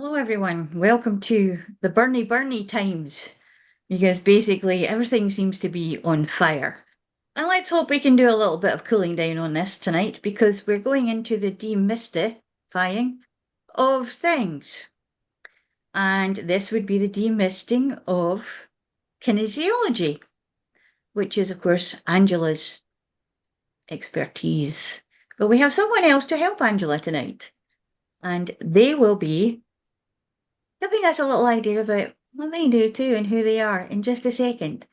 Hello, everyone. Welcome to the Burny times, because basically everything seems to be on fire. And let's hope we can do a little bit of cooling down on this tonight, because we're going into the demystifying of things. And this would be the demisting of kinesiology, which is, of course, Angela's expertise. But we have someone else to help Angela tonight, and they will be giving us a little idea about what they do too and who they are in just a second.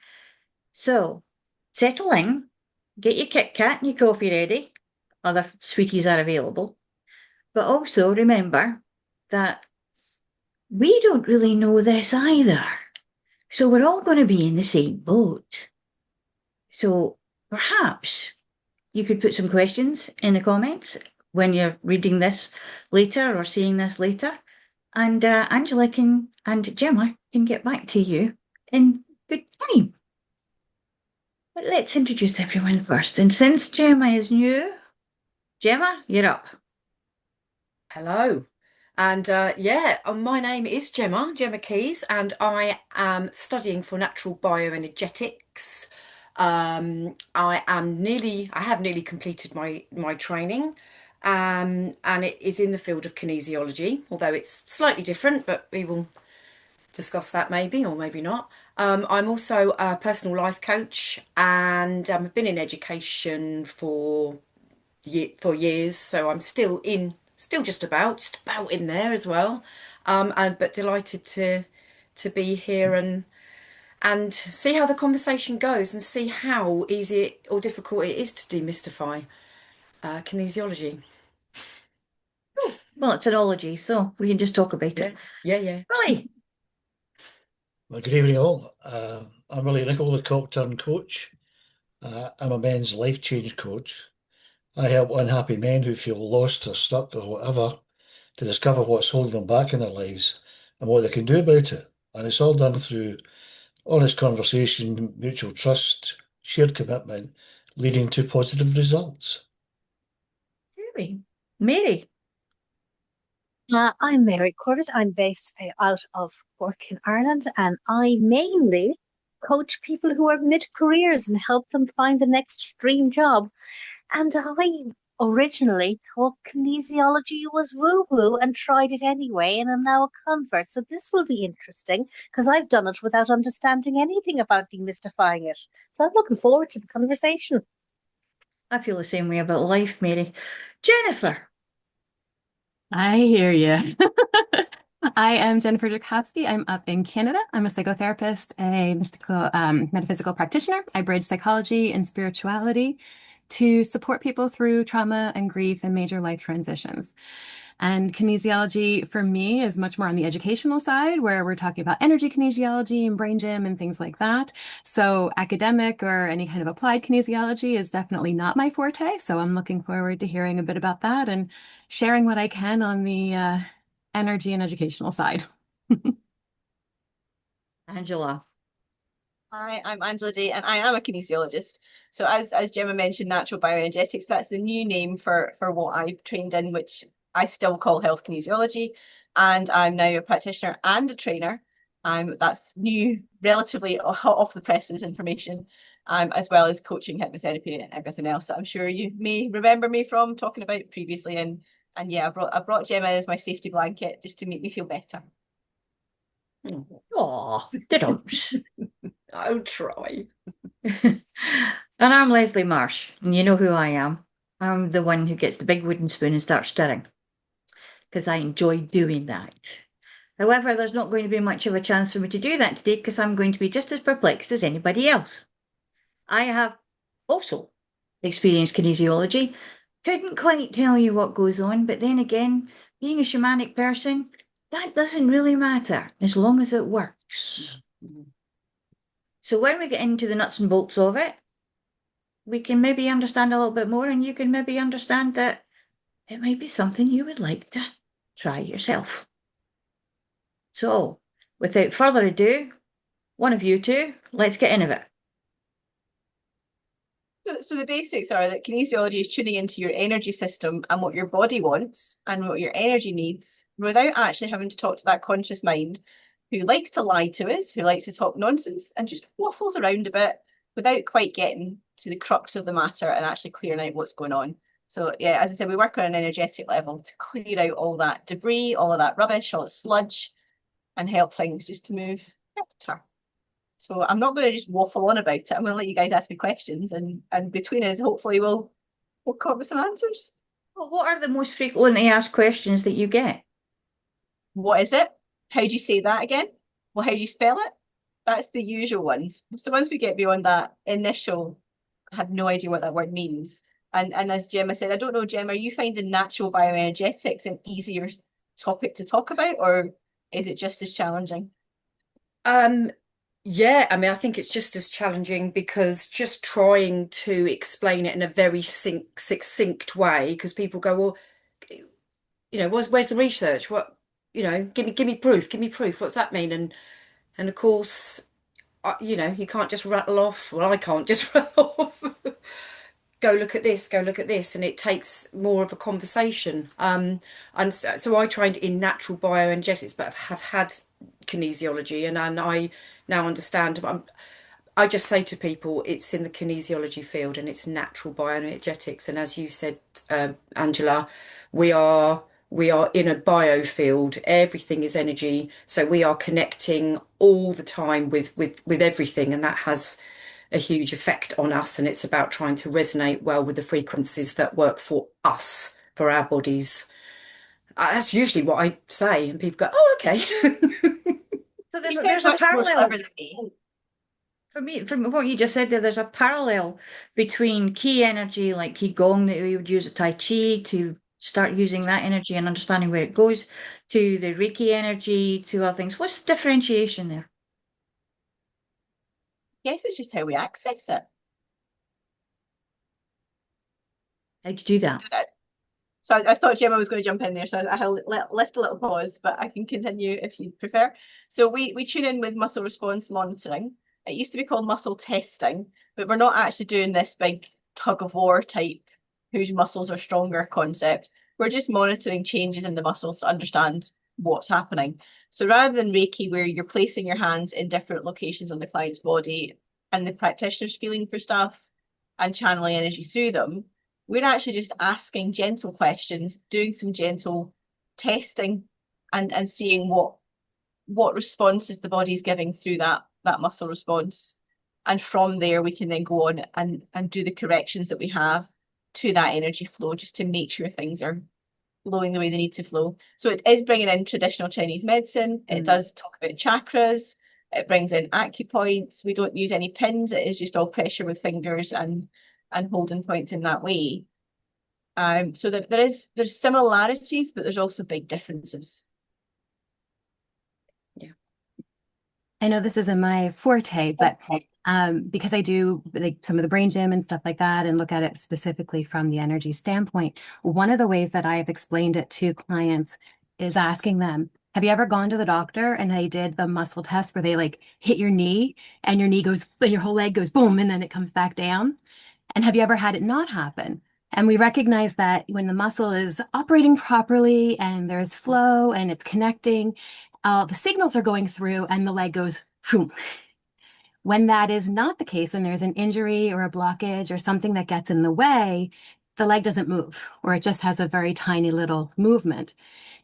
So, settle in, get your Kit Kat and your coffee ready. Other sweeties are available. But also remember that we don't really know this either. So we're all going to be in the same boat. So perhaps you could put some questions in the comments when you're reading this later or seeing this later. And Angela and Gemma can get back to you in good time. But let's introduce everyone first. And since Gemma is new, Gemma, you're up. Hello. And my name is Gemma Keys, and I am studying for natural bioenergetics. I have nearly completed my training, and it is in the field of kinesiology, although it's slightly different, but we will discuss that maybe or maybe not. I'm also a personal life coach, and I've been in education for years, so I'm still just about in there as well. And but delighted to be here and see how the conversation goes and see how easy or difficult it is to demystify kinesiology. Well, it's an ology, so we can just talk about Yeah, it. yeah. Right. Well, good evening, all. I'm Willie Nicol, the Cockturn coach. I'm a men's life change coach. I help unhappy men who feel lost or stuck or whatever to discover what's holding them back in their lives and what they can do about it. And it's all done through honest conversation, mutual trust, shared commitment, leading to positive results. Really? Mary. I'm Mary Corbett. I'm based out of Cork in Ireland, and I mainly coach people who are mid-careers and help them find the next dream job. And I originally thought kinesiology was woo-woo and tried it anyway, and I'm now a convert. So this will be interesting because I've done it without understanding anything about demystifying it. So I'm looking forward to the conversation. I feel the same way about life, Mary. Jennifer. I hear you. I am Jennifer Jakowski. I'm up in Canada. I'm a psychotherapist, a mystical, metaphysical practitioner. I bridge psychology and spirituality to support people through trauma and grief and major life transitions. And kinesiology for me is much more on the educational side, where we're talking about energy kinesiology and brain gym and things like that. So academic or any kind of applied kinesiology is definitely not my forte. So I'm looking forward to hearing a bit about that and sharing what I can on the energy and educational side. Angela. Hi, I'm Angela Daye, and I am a kinesiologist. So as Gemma mentioned, natural bioenergetics, that's the new name for what I've trained in, which I still call health kinesiology. And I'm now a practitioner and a trainer. That's new, relatively hot off the presses information, as well as coaching, hypnotherapy, and everything else that I'm sure you may remember me from talking about previously. And yeah, I brought Gemma as my safety blanket just to make me feel better. Aw, the dumps. I'll try. And I'm Leslie Marsh, and you know who I am. I'm the one who gets the big wooden spoon and starts stirring, because I enjoy doing that. However, there's not going to be much of a chance for me to do that today, because I'm going to be just as perplexed as anybody else. I have also experienced kinesiology. Couldn't quite tell you what goes on, but then again, being a shamanic person, that doesn't really matter as long as it works. So when we get into the nuts and bolts of it, we can maybe understand a little bit more, and you can maybe understand that it might be something you would like to try yourself. So, without further ado, one of you two, let's get into it. So the basics are that kinesiology is tuning into your energy system and what your body wants and what your energy needs without actually having to talk to that conscious mind who likes to lie to us, who likes to talk nonsense and just waffles around a bit without quite getting to the crux of the matter and actually clearing out what's going on. So yeah, as I said, we work on an energetic level to clear out all that debris, all of that rubbish, all the sludge, and help things just to move better. So I'm not going to just waffle on about it. I'm going to let you guys ask me questions, and between us, hopefully we'll come up with some answers. Well, what are the most frequently asked questions that you get? What is it? How do you say that again? Well, how do you spell it? That's the usual ones. So once we get beyond that initial, I have no idea what that word means. And as Gemma said, I don't know, Gemma, are you finding natural bioenergetics an easier topic to talk about, or is it just as challenging? Yeah, I mean, I think it's just as challenging because just trying to explain it in a very succinct way, because people go, well, where's the research? What, give me proof, give me proof. What's that mean? And of course, you can't just rattle off. Well, I can't just rattle off. Go look at this, go look at this, and it takes more of a conversation. And so I trained in natural bioenergetics, but have had kinesiology, and I now understand. I just say to people, it's in the kinesiology field, and it's natural bioenergetics. And as you said, Angela, we are in a bio field. Everything is energy, so we are connecting all the time with everything, and that has a huge effect on us, and it's about trying to resonate well with the frequencies that work for us, for our bodies. That's usually what I say, and people go, "Oh, okay." So You there's sound a much more parallel clever than me. for me from what you just said there. There's a parallel between key energy, like qigong, that we would use at Tai Chi to start using that energy and understanding where it goes, to the Reiki energy, to other things. What's the differentiation there? I guess it's just how we access it. How do you do that? So I thought Gemma was going to jump in there, so I left a little pause, but I can continue if you prefer. So we tune in with muscle response monitoring. It used to be called muscle testing, but we're not actually doing this big tug of war type whose muscles are stronger concept. We're just monitoring changes in the muscles to understand what's happening. So rather than Reiki, where you're placing your hands in different locations on the client's body and the practitioner's feeling for stuff and channeling energy through them, we're actually just asking gentle questions, doing some gentle testing and seeing what responses the body's giving through that muscle response. And from there, we can then go on and do the corrections that we have to that energy flow, just to make sure things are flowing the way they need to flow. So it is bringing in traditional Chinese medicine. It does talk about chakras. It brings in acupoints. We don't use any pins. It is just all pressure with fingers and holding points in that way. So there's similarities, but there's also big differences. Yeah. I know this isn't my forte, but because I do like some of the brain gym and stuff like that and look at it specifically from the energy standpoint, one of the ways that I have explained it to clients is asking them, have you ever gone to the doctor and they did the muscle test where they like hit your knee and your knee goes, and your whole leg goes boom, and then it comes back down? And have you ever had it not happen? And we recognize that when the muscle is operating properly and there's flow and it's connecting, the signals are going through and the leg goes, boom. When that is not the case, when there's an injury or a blockage or something that gets in the way, the leg doesn't move, or it just has a very tiny little movement.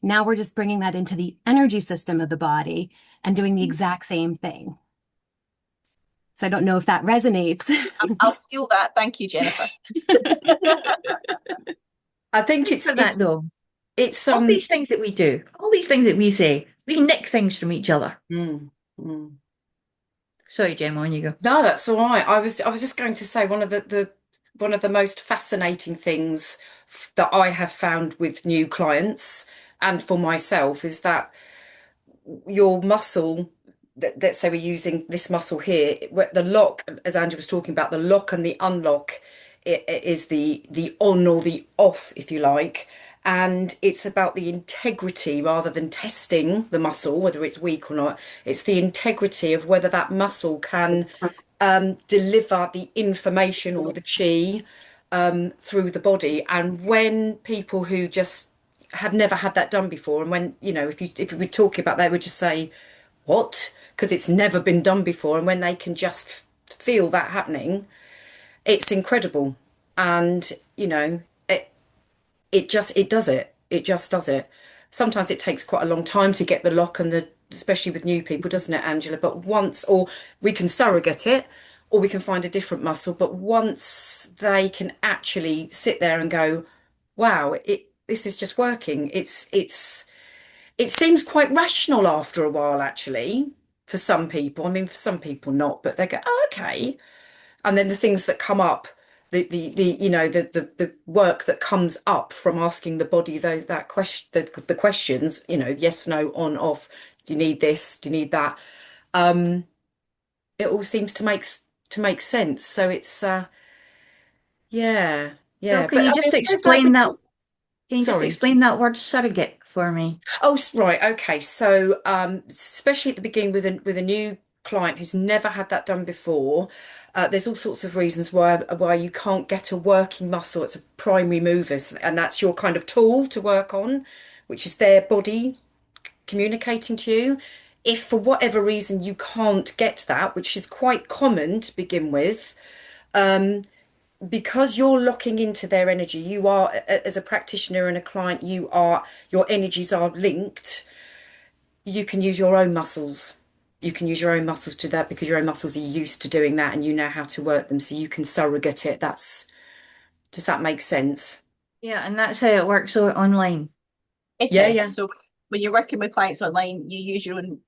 Now we're just bringing that into the energy system of the body and doing the exact same thing. So I don't know if that resonates. I'll steal that. Thank you, Jennifer. I think Thanks for that, though. It's all these things that we do, all these things that we say, we nick things from each other. Sorry, Gemma, on you go. No, that's all right. I was just going to say one of the most fascinating things that I have found with new clients and for myself is that your muscle, let's say we're using this muscle here, the lock, as Andrew was talking about, the lock and the unlock is the on or the off, if you like. And it's about the integrity rather than testing the muscle, whether it's weak or not. It's the integrity of whether that muscle can deliver the information or the chi through the body. And when people who just have never had that done before, and when, you know, if we talk about that, they would just say, what? Because it's never been done before. And when they can just feel that happening, it's incredible. And, you know, it just does it. It just does it. Sometimes it takes quite a long time to get the lock and the, especially with new people, doesn't it, Angela? But once, or we can surrogate it, or we can find a different muscle. But once they can actually sit there and go, wow, this is just working. It seems quite rational after a while, actually, for some people. I mean, for some people not, but they go, oh, okay. And then the things that come up, the you know, the work that comes up from asking the body that question, the questions, you know, yes, no, on, off, do you need this, do you need that, it all seems to make sense. So it's yeah, So yeah, can but you I mean, just I'm so glad explain that? Can you just sorry. explain that word surrogate for me? Oh, right. Okay. So, especially at the beginning with a new client who's never had that done before, there's all sorts of reasons why you can't get a working muscle. It's a primary mover, and that's your kind of tool to work on, which is their body communicating to you. If for whatever reason you can't get that, which is quite common to begin with, because you're locking into their energy, you are, as a practitioner and a client, your energies are linked. You can use your own muscles. You can use your own muscles to that because your own muscles are used to doing that and you know how to work them. So you can surrogate it. Does that make sense? Yeah, and that's how it works online. It Yeah, is. yeah, So when you're working with clients online, you use your own.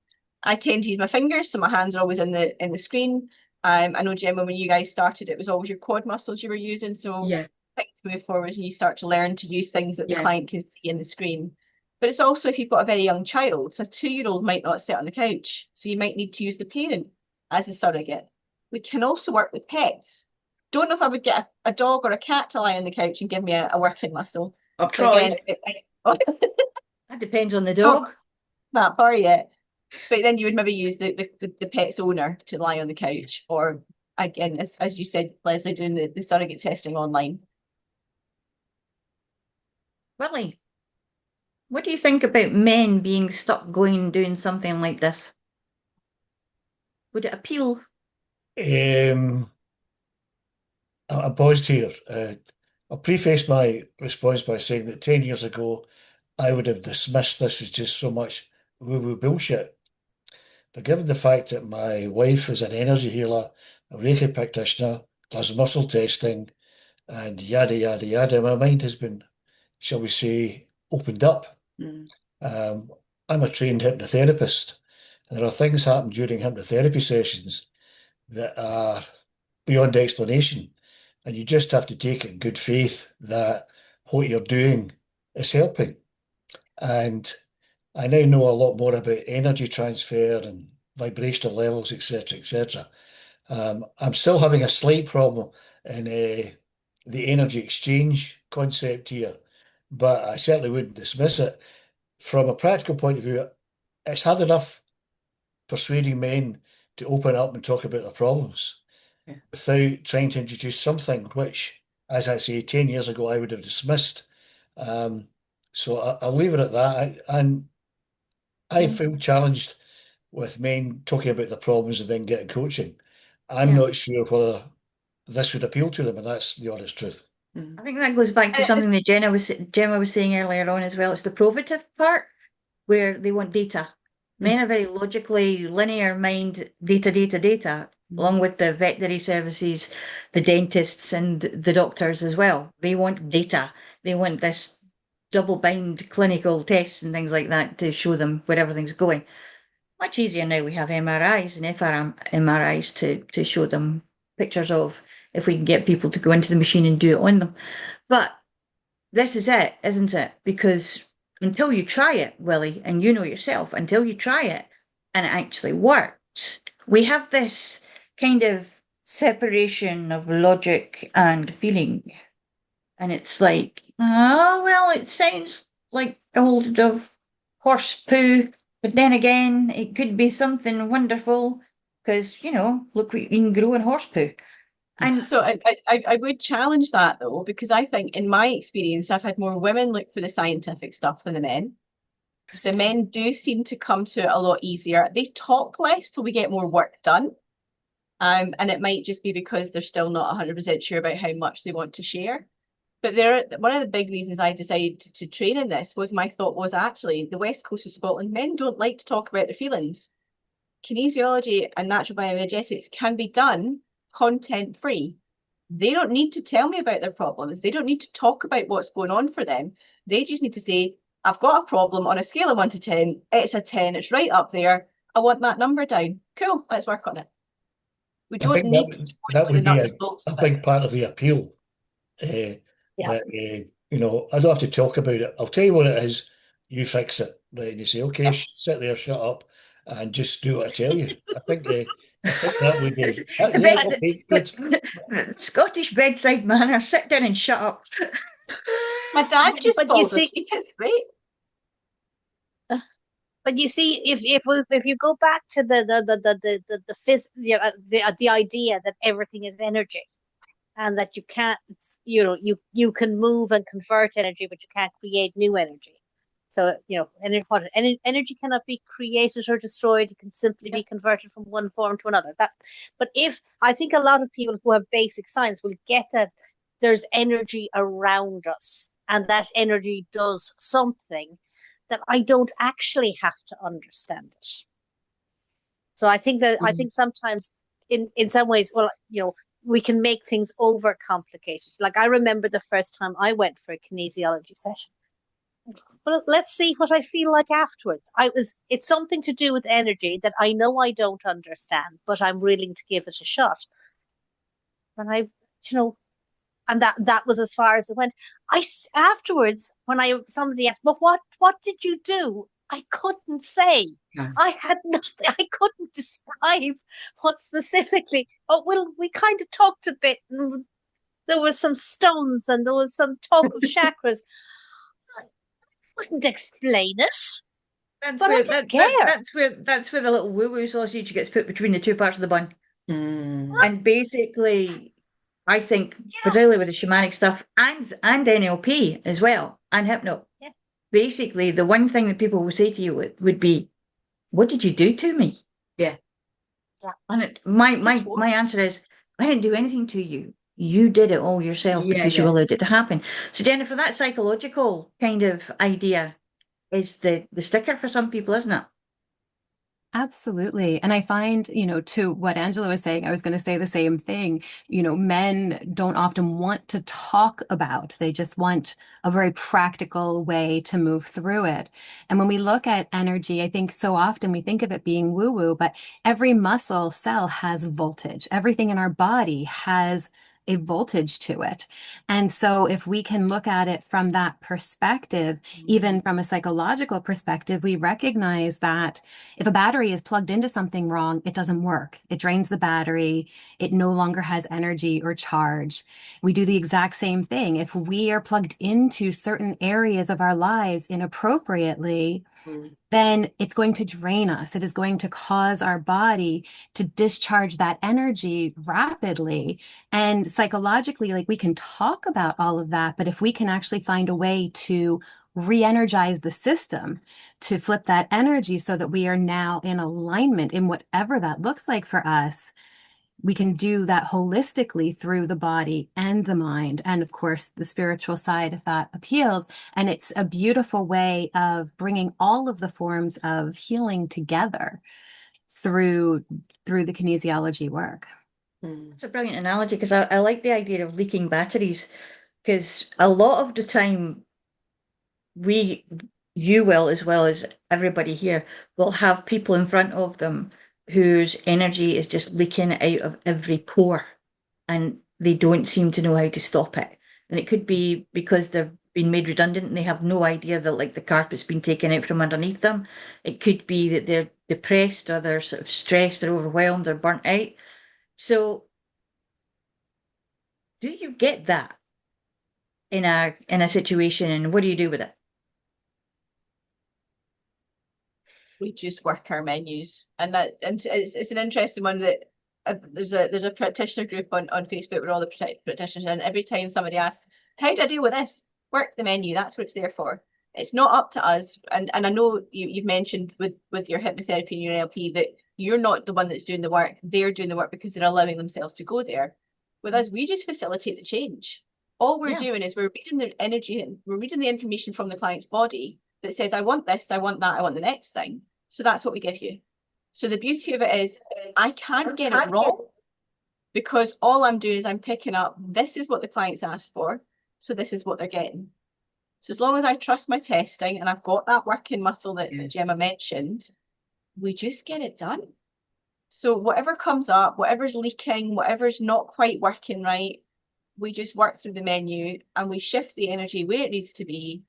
I tend to use my fingers, so my hands are always in the screen. I know, Gemma, when you guys started, it was always your quad muscles you were using. So yeah, things move forward and you start to learn to use things that the yeah, client can see in the screen. But it's also if you've got a very young child, so a 2-year-old might not sit on the couch, so you might need to use the parent as a surrogate. We can also work with pets. Don't know if I would get a dog or a cat to lie on the couch and give me a working muscle. I've So again, tried. That depends on the oh, dog. not far yet. But then you would maybe use the pet's owner to lie on the couch, or again, as you said, Leslie, doing the surrogate testing online. Willie, what do you think about men being stuck going and doing something like this? Would it appeal? I paused here. I'll preface my response by saying that 10 years ago, I would have dismissed this as just so much woo-woo bullshit. But given the fact that my wife is an energy healer, a Reiki practitioner, does muscle testing, and yada, yada, yada, my mind has been, shall we say, opened up. Mm. Um, I'm a trained hypnotherapist, and there are things happen during hypnotherapy sessions that are beyond explanation. And you just have to take it in good faith that what you're doing is helping. And I now know a lot more about energy transfer and vibrational levels, etc., etc. I'm still having a slight problem in the energy exchange concept here, but I certainly wouldn't dismiss it. From a practical point of view, it's hard enough persuading men to open up and talk about their problems Yeah. without trying to introduce something which, as I say, 10 years ago I would have dismissed. So I'll leave it at that. And I feel challenged with men talking about their problems and then getting coaching. I'm Yeah. not sure whether this would appeal to them, and that's the honest truth. Mm. I think that goes back to something that Gemma was saying earlier on as well. It's the provative part where they want data. Men are very logically linear mind, data, data, data, along with the veterinary services, the dentists, and the doctors as well. They want data. They want this double bind clinical tests and things like that to show them where everything's going. Much easier now. We have MRIs and fMRIs to show them pictures of if we can get people to go into the machine and do it on them. But this is it, isn't it? Because until you try it, Willie, and you know yourself, until you try it and it actually works, we have this kind of separation of logic and feeling. And it's like, oh, well, it sounds like a load of horse poo, but then again, it could be something wonderful. because, look what you can grow in horse poo. And So I would challenge that though, because I think in my experience, I've had more women look for the scientific stuff than the men. The men do seem to come to it a lot easier. They talk less, so we get more work done. And it might just be because they're still not 100% sure about how much they want to share. But one of the big reasons I decided to train in this was my thought was actually the West Coast of Scotland, men don't like to talk about their feelings. Kinesiology and natural bioenergetics can be done content free. They don't need to tell me about their problems. They don't need to talk about what's going on for them. They just need to say, I've got a problem on a scale of 1 to 10. It's a 10. It's right up there. I want that number down. Cool. Let's work on it. We I don't think need to go that into the would be nuts and bolts a of it. big part of the appeal. Yeah. That I don't have to talk about it. I'll tell you what it is. You fix it. Right? And you say, okay, sit there, shut up, and just do what I tell you. I think that would be. Yeah, okay, good. Scottish bedside manner, sit down and shut up. My dad just But you falls see- asleep. It's great. But you see, if you go back to the idea that everything is energy, and that you can't, you can move and convert energy, but you can't create new energy. So energy cannot be created or destroyed; it can simply be converted from one form to another. But if I think a lot of people who have basic science will get that there's energy around us, and that energy does something that I don't actually have to understand it. So I think sometimes in some ways, well, we can make things over complicated. Like I remember the first time I went for a kinesiology session. Well, let's see what I feel like afterwards. It's something to do with energy that I know I don't understand, but I'm willing to give it a shot. And and that was as far as it went. Afterwards, when somebody asked, "But what did you do?" I couldn't say. Yeah. I had nothing. I couldn't describe what specifically. Oh well, we kind of talked a bit, and there was some stones, and there was some talk of chakras. I couldn't explain it, That's but I where didn't care. that's where the little woo-woo sausage gets put between the two parts of the bun. And basically, I think, particularly with the shamanic stuff and NLP as well, and hypno, Yeah. basically the one thing that people will say to you would be, "What did you do to me?" Yeah. And my answer is, I didn't do anything to you. You did it all yourself because you allowed it to happen. So Jennifer, that psychological kind of idea is the sticker for some people, isn't it? Absolutely. And I find, to what Angela was saying, I was going to say the same thing. Men don't often want to talk about, they just want a very practical way to move through it. And when we look at energy, I think so often we think of it being woo-woo, but every muscle cell has voltage. Everything in our body has a voltage to it. And so if we can look at it from that perspective, even from a psychological perspective, we recognize that if a battery is plugged into something wrong, it doesn't work. It drains the battery. It no longer has energy or charge. We do the exact same thing. If we are plugged into certain areas of our lives inappropriately, then it's going to drain us. It is going to cause our body to discharge that energy rapidly. And psychologically, like we can talk about all of that, but if we can actually find a way to re-energize the system, to flip that energy so that we are now in alignment in whatever that looks like for us, we can do that holistically through the body and the mind, and of course the spiritual side if that appeals. And it's a beautiful way of bringing all of the forms of healing together through the kinesiology work. It's a brilliant analogy because I like the idea of leaking batteries, because a lot of the time you will, as well as everybody here, will have people in front of them whose energy is just leaking out of every pore and they don't seem to know how to stop it. And it could be because they've been made redundant and they have no idea that like the carpet's been taken out from underneath them. It could be that they're depressed or they're sort of stressed or overwhelmed or burnt out. So do you get that in a situation, and what do you do with it? we just work our menus. And it's an interesting one that there's a practitioner group on Facebook with all the practitioners, and every time somebody asks, how do I deal with this? Work the menu. That's what it's there for. It's not up to us. And I know you've mentioned with your hypnotherapy and your NLP that you're not the one that's doing the work. They're doing the work because they're allowing themselves to go there. With us, we just facilitate the change. All we're doing is we're reading the energy and we're reading the information from the client's body that says, I want this, I want that, I want the next thing. So that's what we give you. So the beauty of it is I can't get it wrong, because all I'm doing is I'm picking up, this is what the client's asked for, so this is what they're getting. So as long as I trust my testing and I've got that working muscle that Gemma mentioned, we just get it done. So whatever comes up, whatever's leaking, whatever's not quite working right, we just work through the menu and we shift the energy where it needs to be.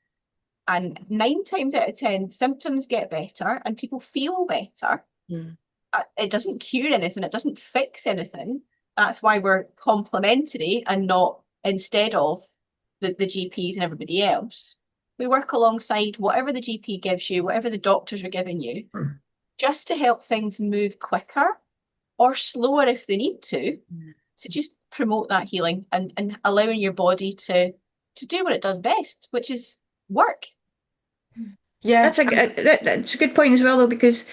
And 9 times out of 10, symptoms get better and people feel better. It doesn't cure anything. It doesn't fix anything. That's why we're complementary and not instead of the GPs and everybody else. We work alongside whatever the GP gives you, whatever the doctors are giving you, just to help things move quicker or slower if they need to just promote that healing and allowing your body to do what it does best, which is work. Yeah, That's a good point as well, though, because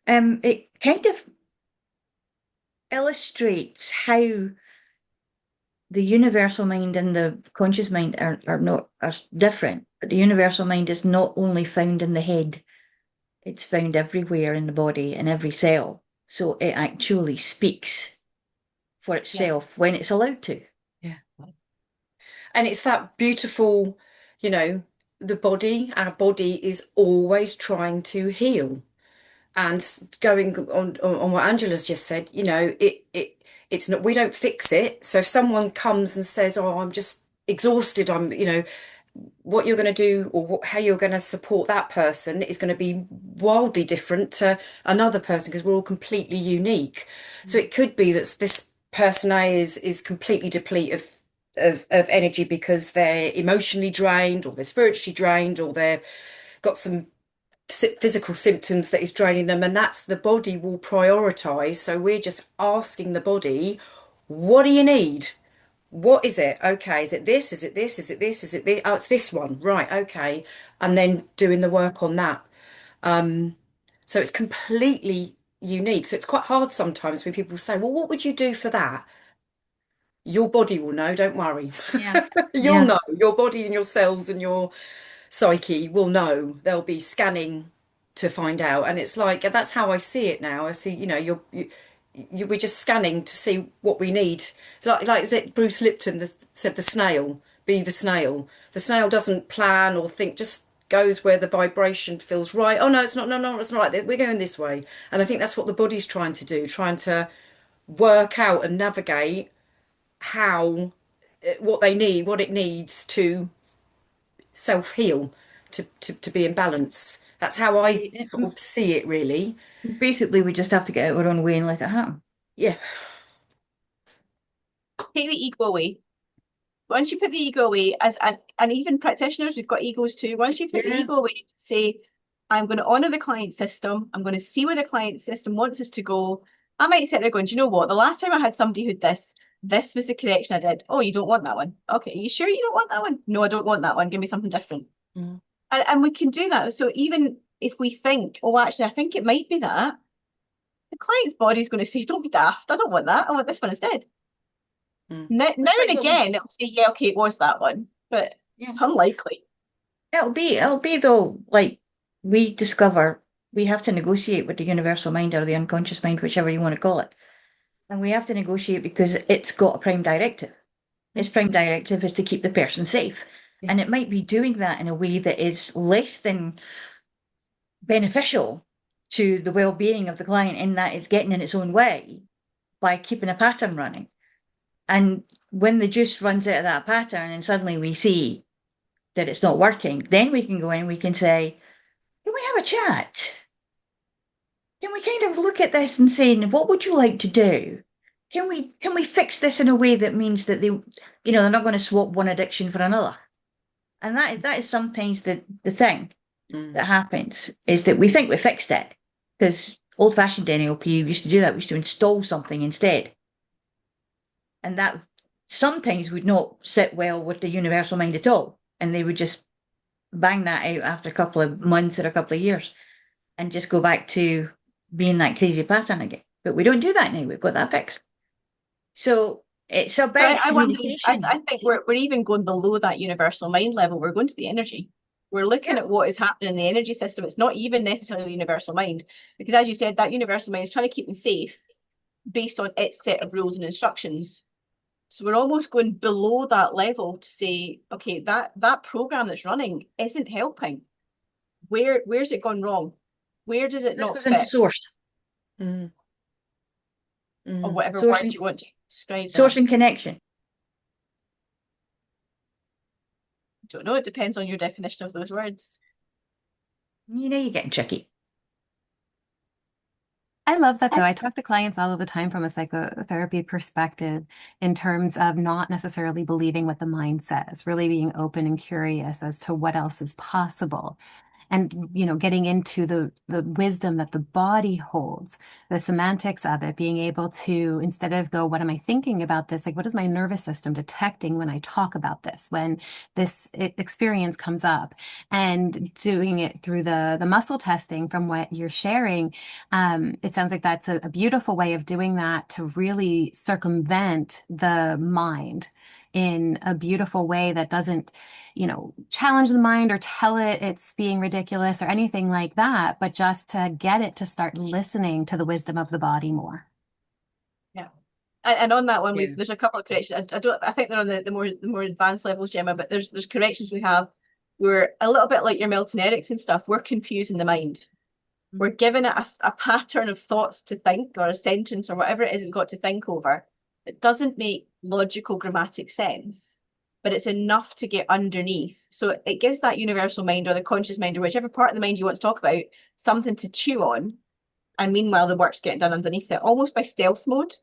it kind of illustrates how the universal mind and the conscious mind are different. But the universal mind is not only found in the head, it's found everywhere in the body, in every cell. So it actually speaks for itself when it's allowed to. Yeah. And it's that beautiful, our body is always trying to heal. And going on what Angela's just said, it's not, we don't fix it. So if someone comes and says, oh, I'm just exhausted, what you're going to do or how you're going to support that person is going to be wildly different to another person, because we're all completely unique. So it could be that this person A is completely depleted of energy because they're emotionally drained, or they're spiritually drained, or they've got some physical symptoms that is draining them, and that's the body will prioritize. So we're just asking the body, what do you need? What is it? Okay, is it this? Is it this? Is it this? Is it this? Oh, it's this one. Right, okay. And then doing the work on that. So it's completely unique. So it's quite hard sometimes when people say, well, what would you do for that? Your body will know, don't worry. Yeah. You'll know. Your body and your cells and your psyche will know. They'll be scanning to find out. And it's like, and that's how I see it now. I see, we're just scanning to see what we need. Like was it Bruce Lipton that said the snail, be the snail. The snail doesn't plan or think, just goes where the vibration feels right. Oh, no, it's not. No, it's not like that. We're going this way. And I think that's what the body's trying to do, trying to work out and navigate what they need, what it needs to self-heal, to be in balance. That's how I sort of see it, really. Basically, we just have to get out our own way and let it happen. Yeah. Take the ego away. Once you put the ego away, and even practitioners, we've got egos too. Once you put the ego away, say, I'm going to honour the client system. I'm going to see where the client system wants us to go. I might sit there going, do you know what? The last time I had somebody who this was the correction I did. Oh, you don't want that one. Okay, you sure you don't want that one? No, I don't want that one. Give me something different. And we can do that. So even if we think, oh, actually, I think it might be that, the client's body's going to say, don't be daft. I don't want that. I want this one instead. Now and again, it'll say, yeah, okay, it was that one, but it's unlikely. It'll be though, like we discover we have to negotiate with the universal mind or the unconscious mind, whichever you want to call it. And we have to negotiate because it's got a prime directive. Its prime directive is to keep the person safe. And it might be doing that in a way that is less than beneficial to the well-being of the client, in that it's getting in its own way by keeping a pattern running. And when the juice runs out of that pattern and suddenly we see that it's not working, then we can go in and we can say, can we have a chat? Can we kind of look at this and say, what would you like to do? Can we fix this in a way that means that they're not going to swap one addiction for another? And that is sometimes the thing that happens, is that we think we fixed it. because old-fashioned NLP used to do that. We used to install something instead. And that sometimes would not sit well with the universal mind at all. And they would just bang that out after a couple of months or a couple of years and just go back to being that crazy pattern again. But we don't do that now. We've got that fixed. So it's about I wonder, communication. I think we're even going below that universal mind level. We're going to the energy. We're looking at what is happening in the energy system. It's not even necessarily the universal mind, because as you said, that universal mind is trying to keep them safe based on its set of rules and instructions. So we're almost going below that level to say, okay, that program that's running isn't helping. Where's it gone wrong? Where does it This not goes into fit? source. Or whatever Source word you want to describe source that. and connection. Don't know. It depends on your definition of those words. You know, you're getting tricky. I love that though. I talk to clients all of the time from a psychotherapy perspective in terms of not necessarily believing what the mind says, really being open and curious as to what else is possible. And, you know, getting into the wisdom that the body holds, the semantics of it, being able to, instead of go, what am I thinking about this? Like, what is my nervous system detecting when I talk about this, when this experience comes up, and doing it through the muscle testing from what you're sharing. It sounds like that's a beautiful way of doing that to really circumvent the mind in a beautiful way that doesn't, you know, challenge the mind or tell it it's being ridiculous or anything like that, but just to get it to start listening to the wisdom of the body more. Yeah. And on that one, Yeah. there's a couple of corrections. I think they're on the more advanced levels, Gemma, but there's corrections we have. We're a little bit like your Milton Erickson stuff. We're confusing the mind. We're giving it a pattern of thoughts to think, or a sentence, or whatever it is it's got to think over. It doesn't make logical grammatic sense, but it's enough to get underneath. So it gives that universal mind, or the conscious mind, or whichever part of the mind you want to talk about, something to chew on. And meanwhile, the work's getting done underneath it, almost by stealth mode.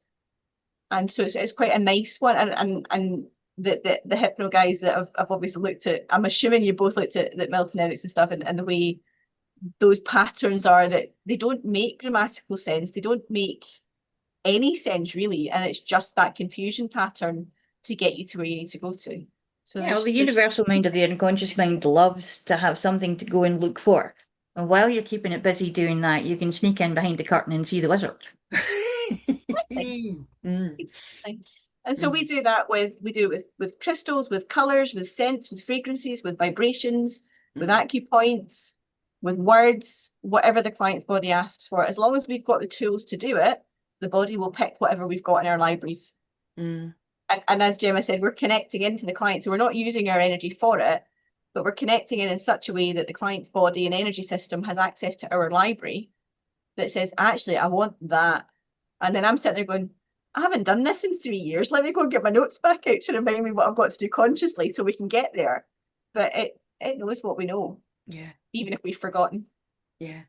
And so it's quite a nice one. And the hypno guys that have obviously looked at, I'm assuming you both looked at Milton Erickson stuff, and the way those patterns are, that they don't make grammatical sense. They don't make any sense really. And it's just that confusion pattern to get you to where you need to go to. So Yeah, well, the universal mind or the unconscious mind loves to have something to go and look for. And while you're keeping it busy doing that, you can sneak in behind the curtain and see the wizard. And so we do that with crystals, with colours, with scents, with fragrances, with vibrations, with acupoints, with words, whatever the client's body asks for. As long as we've got the tools to do it, the body will pick whatever we've got in our libraries. And as Gemma said, we're connecting into the client. So we're not using our energy for it, but we're connecting in such a way that the client's body and energy system has access to our library that says, actually, I want that. And then I'm sitting there going, I haven't done this in 3 years. Let me go and get my notes back out to remind me what I've got to do consciously so we can get there. But it knows what we know. Yeah. Even if we've forgotten. Yeah.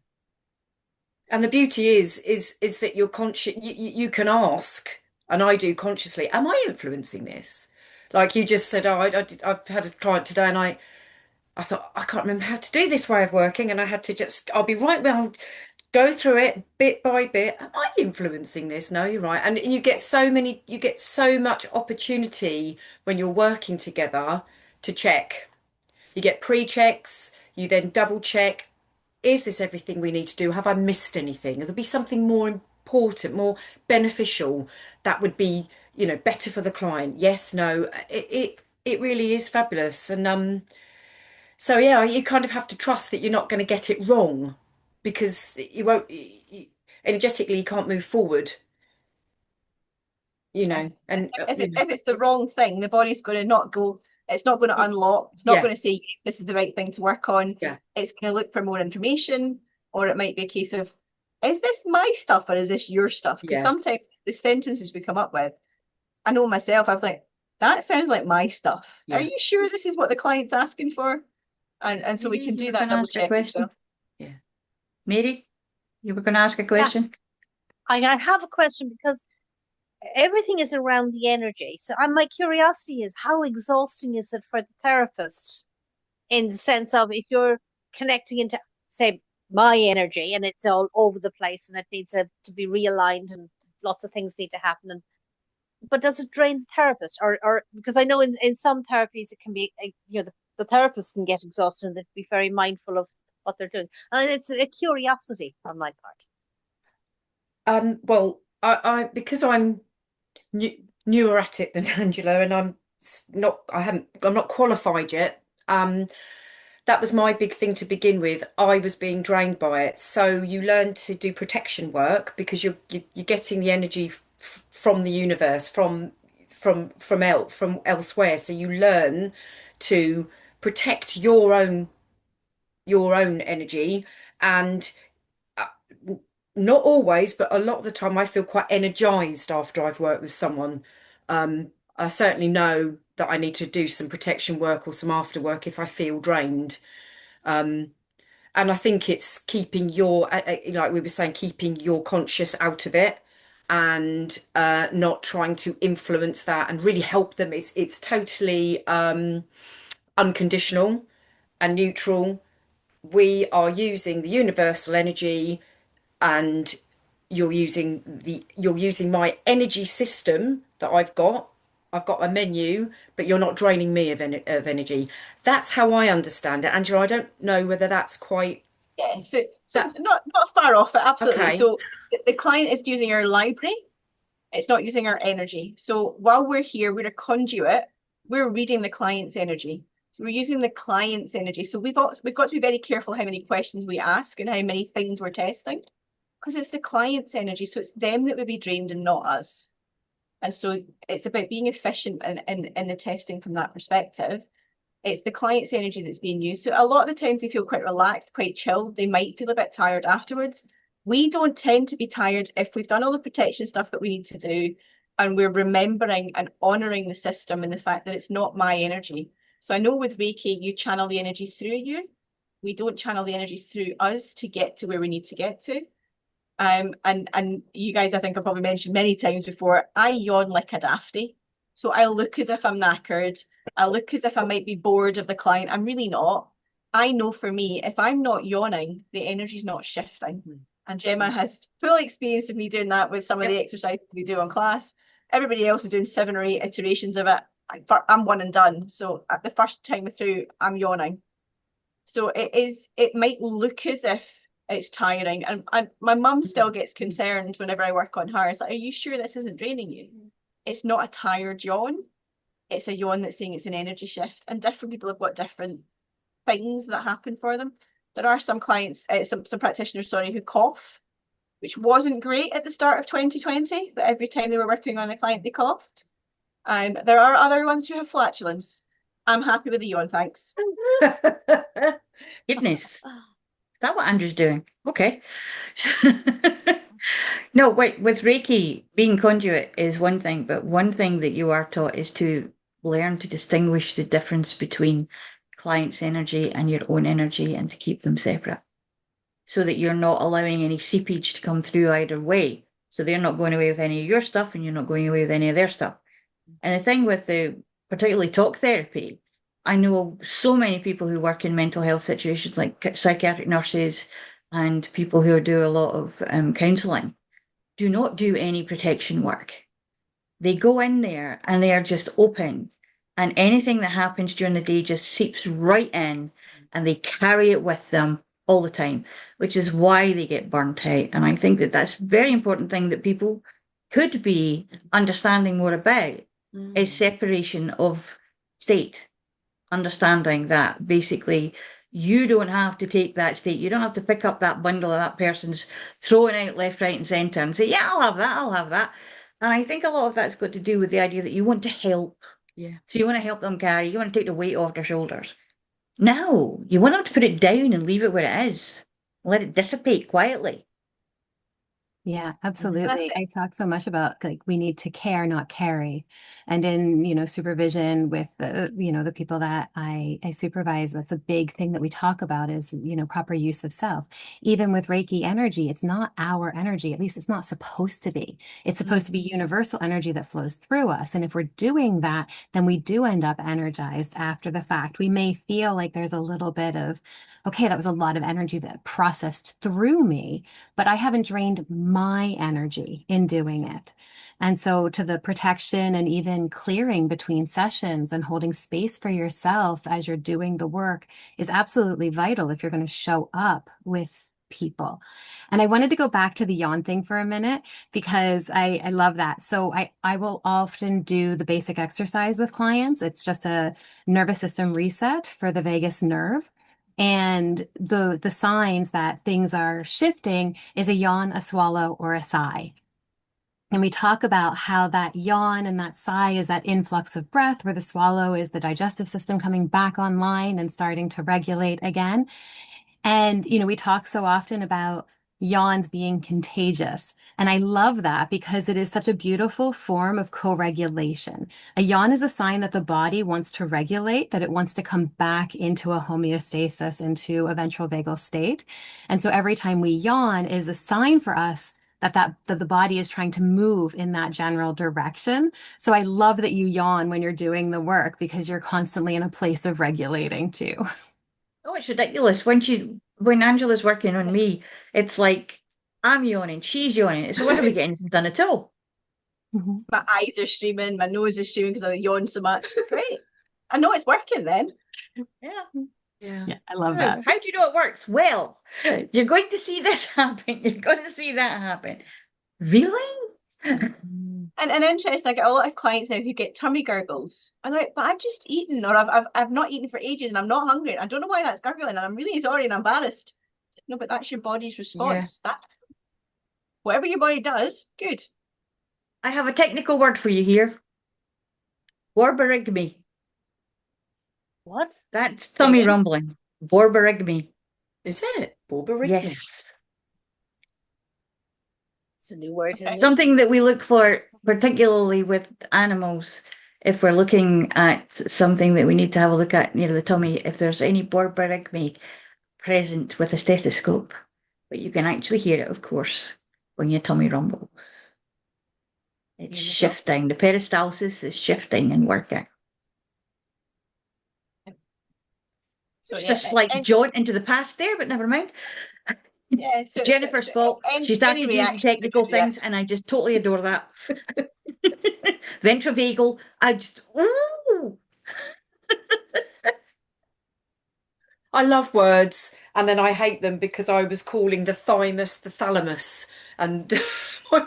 And the beauty is that you're conscious, you can ask, and I do consciously, am I influencing this? Like you just said, I've had a client today and I thought, I can't remember how to do this way of working. And I had to I'll be right there, I'll go through it bit by bit. Am I influencing this? No, you're right. And you get so much opportunity when you're working together to check. You get pre-checks, you then double check. Is this everything we need to do? Have I missed anything? There'll be something more important, more beneficial that would be, you know, better for the client. Yes, no, it really is fabulous. And so yeah, you kind of have to trust that you're not going to get it wrong, because you won't, energetically you can't move forward, you know. And If it's the wrong thing, the body's going to not go. It's not going to unlock. It's not Yeah. going to say this is the right thing to work on. Yeah. It's going to look for more information, or it might be a case of, is this my stuff or is this your stuff? Because Yeah. sometimes the sentences we come up with, I know myself, I was like, that sounds like my stuff. Yeah. Are you sure this is what the client's asking for? And so we Mary, can you do were that gonna double ask a check. question? Yeah. Mary, you were going to ask a question? I have a question because everything is around the energy. So my curiosity is, how exhausting is it for the therapist, in the sense of, if you're connecting into, say, my energy and it's all over the place and it needs to be realigned and lots of things need to happen. But does it drain the therapist? Or because I know in some therapies it can be, the therapist can get exhausted and they'd be very mindful of what they're doing. And it's a curiosity on my part. Well, I because I'm newer at it than Angela, and I'm not qualified yet. That was my big thing to begin with. I was being drained by it. So you learn to do protection work because you're getting the energy from the universe, from elsewhere. So you learn to protect your own energy, and not always, but a lot of the time I feel quite energized after I've worked with someone. I certainly know that I need to do some protection work or some after work if I feel drained. And I think it's keeping like we were saying, keeping your conscious out of it and not trying to influence that and really help them. It's totally unconditional and neutral. We are using the universal energy, and you're using my energy system that I've got. I've got a menu, but you're not draining me of energy. That's how I understand it, Angela. I don't know whether that's quite Yeah, so not far off it, absolutely. okay. So the client is using our library, it's not using our energy. So while we're here, we're a conduit, we're reading the client's energy. So we're using the client's energy. So we've got to be very careful how many questions we ask and how many things we're testing, because it's the client's energy. So it's them that would be drained and not us. And so it's about being efficient in the testing from that perspective. It's the client's energy that's being used. So a lot of the times they feel quite relaxed, quite chilled. They might feel a bit tired afterwards. We don't tend to be tired if we've done all the protection stuff that we need to do and we're remembering and honoring the system and the fact that it's not my energy. So I know with Reiki, you channel the energy through you. We don't channel the energy through us to get to where we need to get to. And you guys, I think I've probably mentioned many times before, I yawn like a dafty. So I look as if I'm knackered. I look as if I might be bored of the client. I'm really not. I know for me, if I'm not yawning, the energy's not shifting. And Gemma has full experience of me doing that with some of the exercises we do on class. Everybody else is doing 7 or 8 iterations of it. I'm one and done. So at the first time through, I'm yawning. So it might look as if it's tiring. And my mum still gets concerned whenever I work on her. It's like, are you sure this isn't draining you? It's not a tired yawn. It's a yawn that's saying it's an energy shift. And different people have got different things that happen for them. There are some clients, some practitioners, sorry, who cough, which wasn't great at the start of 2020, but every time they were working on a client, they coughed. There are other ones who have flatulence. I'm happy with the yawn, thanks. Goodness. Is that what Andrew's doing? Okay. No, wait, with Reiki, being conduit is one thing, but one thing that you are taught is to learn to distinguish the difference between client's energy and your own energy and to keep them separate so that you're not allowing any seepage to come through either way. So they're not going away with any of your stuff and you're not going away with any of their stuff. And the thing with particularly talk therapy, I know so many people who work in mental health situations, like psychiatric nurses and people who do a lot of counselling, do not do any protection work. They go in there and they are just open, and anything that happens during the day just seeps right in, and they carry it with them all the time, which is why they get burnt out. And I think that that's a very important thing that people could be understanding more about is separation of state. Understanding that basically you don't have to take that state. You don't have to pick up that bundle of that person's throwing out left, right, and centre and say, yeah, I'll have that, I'll have that. And I think a lot of that's got to do with the idea that you want to help. Yeah. So you want to help them carry, you want to take the weight off their shoulders. No, you want them to put it down and leave it where it is. Let it dissipate quietly. Yeah, And I absolutely. think, I talk so much about like we need to care, not carry. And in, supervision with the people that I supervise, that's a big thing that we talk about is, proper use of self. Even with Reiki energy, it's not our energy. At least it's not supposed to be. It's supposed to be universal energy that flows through us. And if we're doing that, then we do end up energized after the fact. We may feel like there's a little bit of, okay, that was a lot of energy that processed through me, but I haven't drained my energy in doing it. And so, to the protection and even clearing between sessions and holding space for yourself as you're doing the work is absolutely vital if you're going to show up with people. And I wanted to go back to the yawn thing for a minute because I love that. So I will often do the basic exercise with clients. It's just a nervous system reset for the vagus nerve. And the signs that things are shifting is a yawn, a swallow, or a sigh. And we talk about how that yawn and that sigh is that influx of breath, where the swallow is the digestive system coming back online and starting to regulate again. And, we talk so often about yawns being contagious. And I love that because it is such a beautiful form of co-regulation. A yawn is a sign that the body wants to regulate, that it wants to come back into a homeostasis, into a ventral vagal state. And so every time we yawn is a sign for us that the body is trying to move in that general direction. So I love that you yawn when you're doing the work because you're constantly in a place of regulating too. Oh, it's ridiculous. When Angela's working on me, it's like I'm yawning, she's yawning. It's a wonder we get anything done at all. Mhm. my eyes are streaming, my nose is streaming because I yawn so much. It's great. I know it's working then. Yeah. Yeah. Yeah, I love How, that. how do you know it works? Well, you're going to see this happen. You're going to see that happen. Really? And interesting, I get a lot of clients now who get tummy gurgles. I'm like, but I've just eaten, or I've not eaten for ages, and I'm not hungry. I don't know why that's gurgling, and I'm really sorry and embarrassed. No, but that's your body's response. That whatever your body does, good. I have a technical word for you here. Borborygmi. What? That's Say tummy again. rumbling. Borborygmi. Is it? Borborygmi? Yes. It's a new word to Okay. me. Something that we look for, particularly with animals, if we're looking at something that we need to have a look at near the tummy, if there's any borborygmi present with a stethoscope. But you can actually hear it, of course, when your tummy rumbles. It's shifting. The peristalsis is shifting and working. So Just yeah, a slight and jaunt into the past there, but never mind. yeah, It's Jennifer's fault. She any started using reactions are technical good things, reactions. and I just totally adore that. Ventrivagal, I just, ooh. I love words, and then I hate them because I was calling the thymus the thalamus, and my,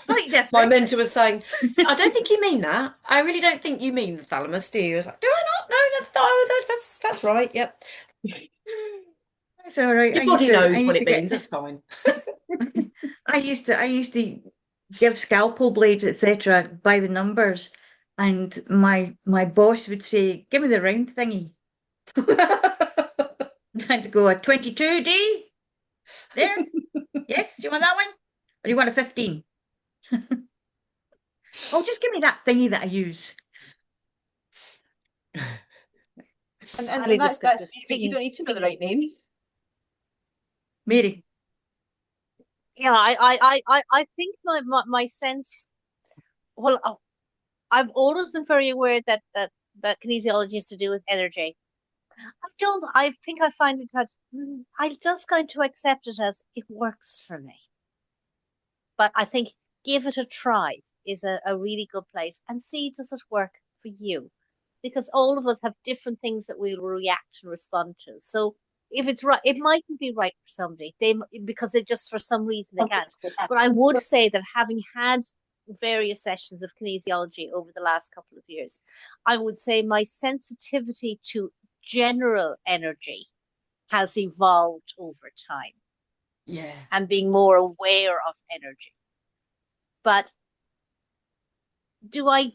Slight my mentor difference. was saying, "I don't think you mean that. I really don't think you mean the thalamus, do you?" I was like, "Do I not? No, the thymus. That's right. Yep. That's all right. Your body knows what it means. That's fine." I used to give scalpel blades, etc., by the numbers, and my boss would say, "Give me the round thingy." I had to go a 22D. There. Yes, do you want that one? Or do you want a 15? Oh, just give me that thingy that I use. Highly That's descriptive. but you don't need to know the right names. Mary. Yeah, I think my sense. Well, I've always been very aware that kinesiology has to do with energy. I think I find it that I'm just going to accept it as it works for me. But I think give it a try is a really good place and see does it work for you? Because all of us have different things that we'll react and respond to. So if it's right, it mightn't be right for somebody. Because they just for some reason they can't. But I would say that having had various sessions of kinesiology over the last couple of years, I would say my sensitivity to general energy has evolved over time Yeah. and being more aware of energy. But do I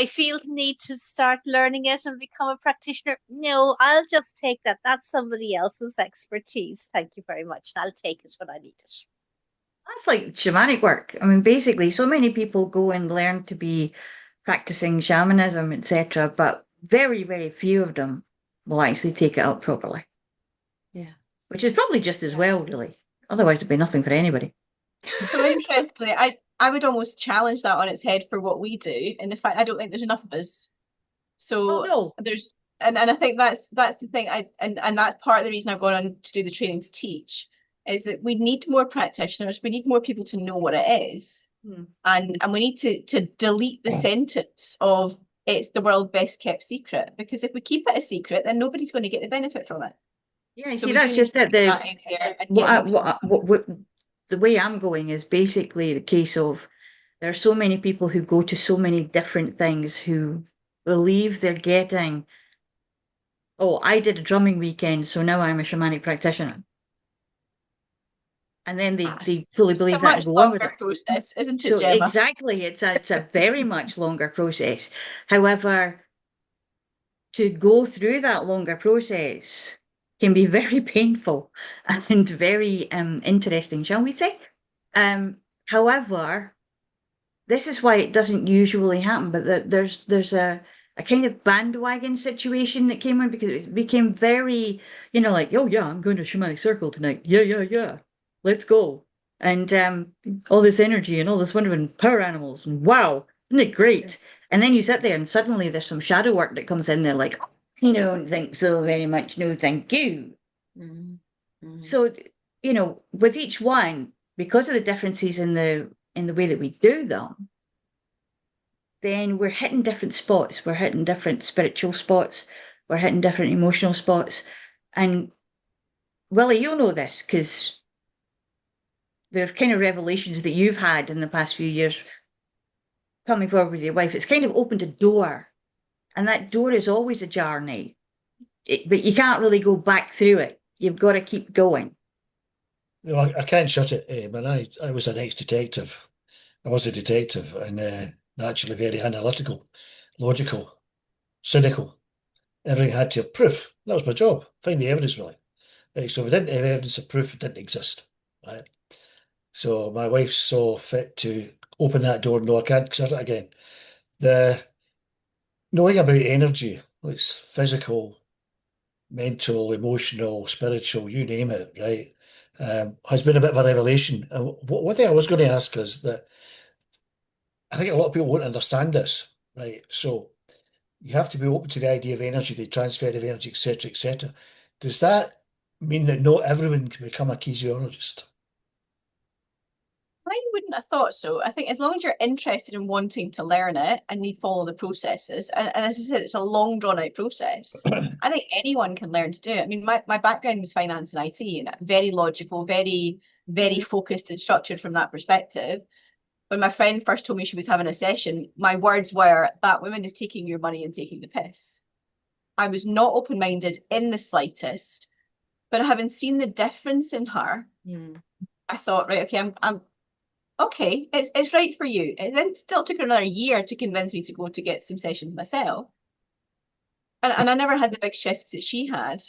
feel the need to start learning it and become a practitioner? No, I'll just take that. That's somebody else's expertise. Thank you very much. And I'll take it when I need it. That's like shamanic work. I mean, basically, so many people go and learn to be practicing shamanism, etc., but very, very few of them will actually take it up properly, Yeah. which is probably just as well, really. Otherwise, it'd be nothing for anybody. So interestingly, I would almost challenge that on its head for what we do, and the fact I don't think there's enough of us. Oh, So no. there's and I think that's the thing. And that's part of the reason I've gone on to do the training to teach, is that we need more practitioners, we need more people to know what it is. And we need to delete the sentence of it's the world's best kept secret, because if we keep it a secret, then nobody's going to get the benefit from it. Yeah, So see, we that's do just need it. to put that in there and get more people. The way I'm going is basically the case of there are so many people who go to so many different things who believe they're getting, oh, I did a drumming weekend, so now I'm a shamanic practitioner. And then they fully It's believe a that and much go on with longer it. process, isn't it, So Gemma? exactly, it's a very much longer process. However, to go through that longer process can be very painful and very interesting, shall we say? However, this is why it doesn't usually happen, but there's a kind of bandwagon situation that came in because it became very, like, oh yeah, I'm going to shamanic circle tonight. Yeah, yeah, yeah. Let's go. And all this energy and all this wonderful and power animals and wow, isn't it great? And then you sit there and suddenly there's some shadow work that comes in there like, I don't think so very much. No, thank you. So, with each one, because of the differences in the way that we do them, then we're hitting different spots. We're hitting different spiritual spots. We're hitting different emotional spots. And Willie, you'll know this because the kind of revelations that you've had in the past few years coming forward with your wife, it's kind of opened a door. And that door is always ajar now. But you can't really go back through it. You've got to keep going. I can't shut it, man. I was an ex-detective. I was a detective and naturally very analytical, logical, cynical. Everything had to have proof. That was my job. Find the evidence, really. Right, so if we didn't have evidence of proof, it didn't exist. Right. So my wife saw fit to open that door. No, I can't shut it again. The knowing about energy, like physical, mental, emotional, spiritual, you name it, right, has been a bit of a revelation. And one thing I was going to ask is that I think a lot of people won't understand this, right? So you have to be open to the idea of energy, the transfer of energy, etc., etc. Does that mean that not everyone can become a kinesiologist? I wouldn't have thought so. I think as long as you're interested in wanting to learn it and you follow the processes, and as I said, it's a long drawn out process. I think anyone can learn to do it. I mean, my background was finance and IT, and very logical, very, very focused and structured from that perspective. When my friend first told me she was having a session, my words were, that woman is taking your money and taking the piss. I was not open-minded in the slightest, but having seen the difference in her, I thought, right, okay, I'm okay, it's right for you. It then still took her another year to convince me to go to get some sessions myself. And I never had the big shifts that she had.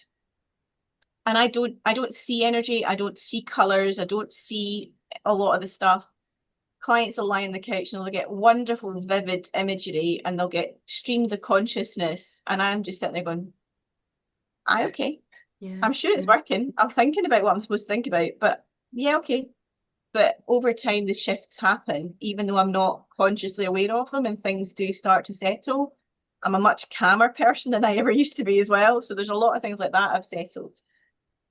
And I don't see energy, I don't see colours, I don't see a lot of the stuff. Clients will lie on the couch and they'll get wonderful, vivid imagery and they'll get streams of consciousness. And I'm just sitting there going, okay. Yeah. I'm sure it's working. I'm thinking about what I'm supposed to think about, but yeah, okay. But over time, the shifts happen, even though I'm not consciously aware of them, and things do start to settle. I'm a much calmer person than I ever used to be as well. So there's a lot of things like that I've settled.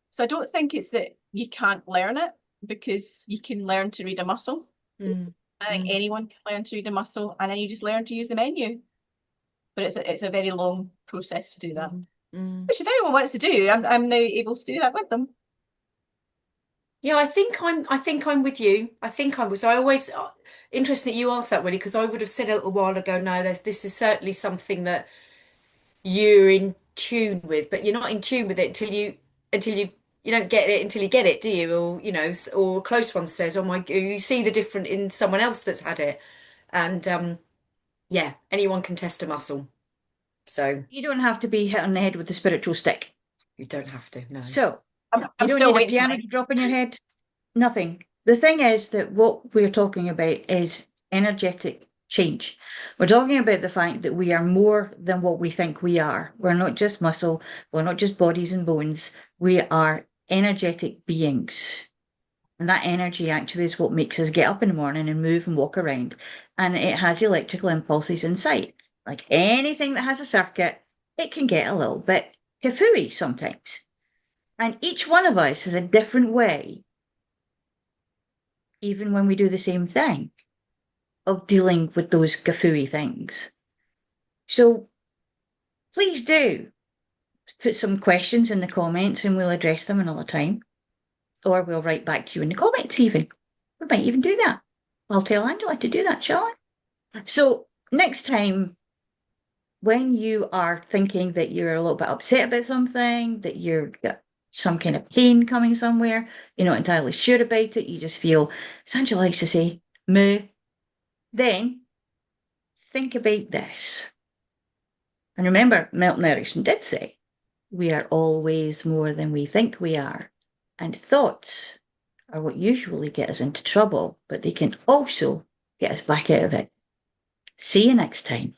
So I don't think it's that you can't learn it, because you can learn to read a muscle. I think anyone can learn to read a muscle, and then you just learn to use the menu. But it's a very long process to do that. Which if anyone wants to do, I'm now able to do that with them. Yeah, I think I'm with you. I think I was. I always interesting that you asked that, Willie, because I would have said a little while ago, no, this is certainly something that you're in tune with, but you're not in tune with it until you don't get it until you get it, do you? Or or a close one says, oh my, you see the different in someone else that's had it, and yeah, anyone can test a muscle, so You don't have to be hit on the head with a spiritual stick. you don't have to. No. So I'm you don't still need a waiting for piano mine. to drop in your head. Nothing. the thing is that what we're talking about is energetic change. We're talking about the fact that we are more than what we think we are. We're not just muscle, we're not just bodies and bones, we are energetic beings. And that energy actually is what makes us get up in the morning and move and walk around. And it has electrical impulses inside. Like anything that has a circuit, it can get a little bit kafooey sometimes. And each one of us has a different way, even when we do the same thing, of dealing with those kafooey things. So please do put some questions in the comments and we'll address them another time. Or we'll write back to you in the comments even. We might even do that. I'll tell Angela to do that, shall I? So next time, when you are thinking that you're a little bit upset about something, that you've got some kind of pain coming somewhere, you're not entirely sure about it, you just feel, as Angela likes to say, moo, then think about this. And remember, Milton Erickson did say, we are always more than we think we are. And thoughts are what usually get us into trouble, but they can also get us back out of it. See you next time.